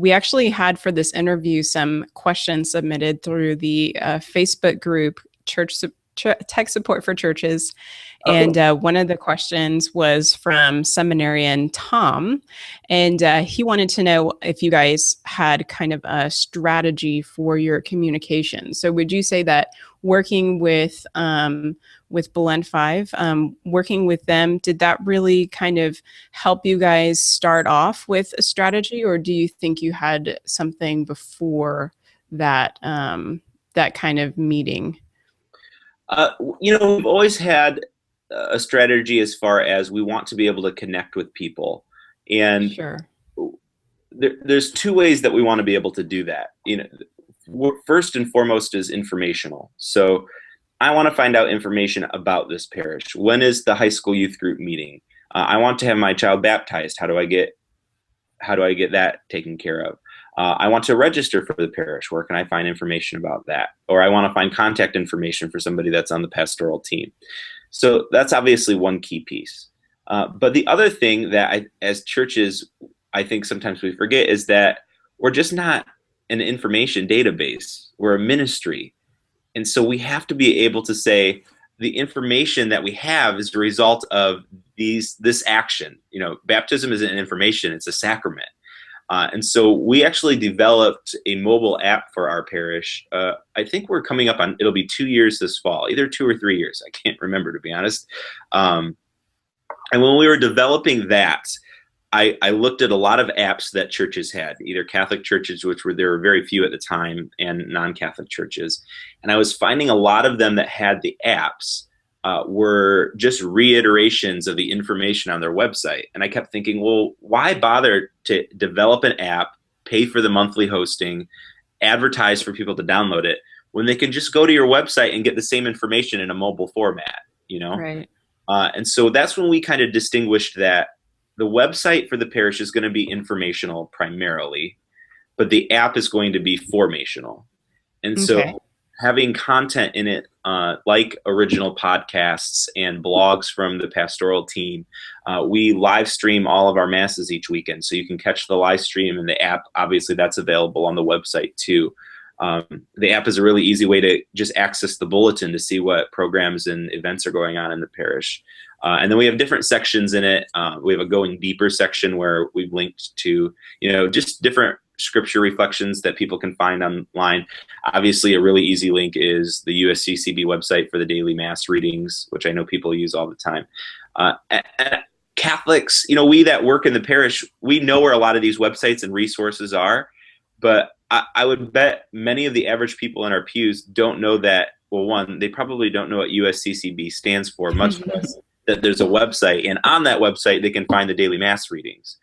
we actually had for this interview some questions submitted through the Facebook group Tech Support for Churches. And one of the questions was from seminarian Tom, and he wanted to know if you guys had kind of a strategy for your communication. So would you say that working with Blend 5, working with them, did that really kind of help you guys start off with a strategy, or do you think you had something before that, that kind of meeting? We've always had a strategy as far as we want to be able to connect with people. And Sure. there's two ways that we want to be able to do that. First and foremost is informational. So I want to find out information about this parish. When is the high school youth group meeting? I want to have my child baptized. How do I get that taken care of? I want to register for the parish. Where can I find information about that? Or I want to find contact information for somebody that's on the pastoral team. So that's obviously one key piece. But the other thing that as churches, I think sometimes we forget is that we're just not an information database. We're a ministry. And so we have to be able to say the information that we have is the result of this action. Baptism isn't an information, it's a sacrament. And so we actually developed a mobile app for our parish. I think we're coming up on, it'll be 2 years this fall, either 2 or 3 years. I can't remember, to be honest. And when we were developing that, I looked at a lot of apps that churches had, either Catholic churches, there were very few at the time, and non-Catholic churches. And I was finding a lot of them that had the apps were just reiterations of the information on their website. And I kept thinking, well, why bother to develop an app, pay for the monthly hosting, advertise for people to download it, when they can just go to your website and get the same information in a mobile format, Right. And so that's when we kind of distinguished that the website for the parish is going to be informational primarily, but the app is going to be formational. And so Okay. having content in it, like original podcasts and blogs from the pastoral team, we live stream all of our masses each weekend. So you can catch the live stream in the app. Obviously, that's available on the website too. The app is a really easy way to just access the bulletin to see what programs and events are going on in the parish. And then we have different sections in it. We have a going deeper section where we've linked to, just different scripture reflections that people can find online. Obviously, a really easy link is the USCCB website for the daily mass readings, which I know people use all the time. And Catholics, we that work in the parish, we know where a lot of these websites and resources are, but I would bet many of the average people in our pews don't know that. Well, one, they probably don't know what USCCB stands for, much less that there's a website, and on that website they can find the daily mass readings.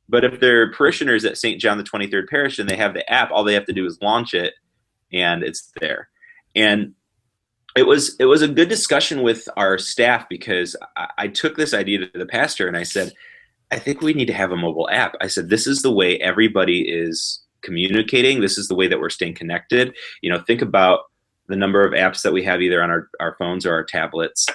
But if they're parishioners at St. John the 23rd Parish and they have the app, all they have to do is launch it and it's there. And it was a good discussion with our staff, because I took this idea to the pastor and I said, I think we need to have a mobile app. I said, this is the way everybody is communicating. This is the way that we're staying connected. Think about the number of apps that we have either on our phones or our tablets.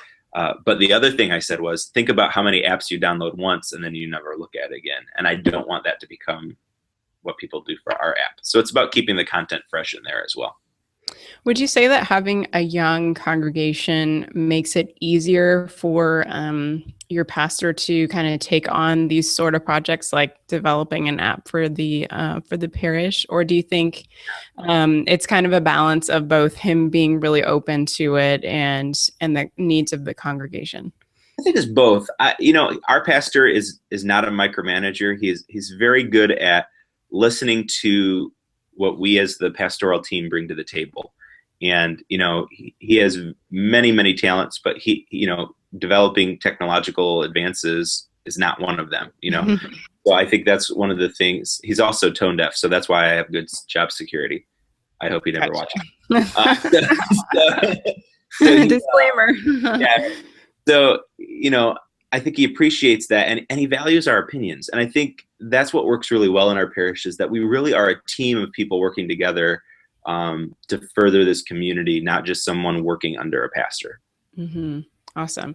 But the other thing I said was, think about how many apps you download once and then you never look at it again. And I don't want that to become what people do for our app. So it's about keeping the content fresh in there as well. Would you say that having a young congregation makes it easier for your pastor to kind of take on these sort of projects, like developing an app for the parish? Or do you think it's kind of a balance of both him being really open to it and the needs of the congregation? I think it's both. Our pastor is not a micromanager. He's very good at listening to what we as the pastoral team bring to the table. And, he has many, many talents, but developing technological advances is not one of them, So I think that's one of the things. He's also tone deaf, so that's why I have good job security. I hope he never watches. Disclaimer. Yeah. So, I think he appreciates that, and he values our opinions. And I think that's what works really well in our parish, is that we really are a team of people working together to further this community, not just someone working under a pastor. Mm-hmm. Awesome.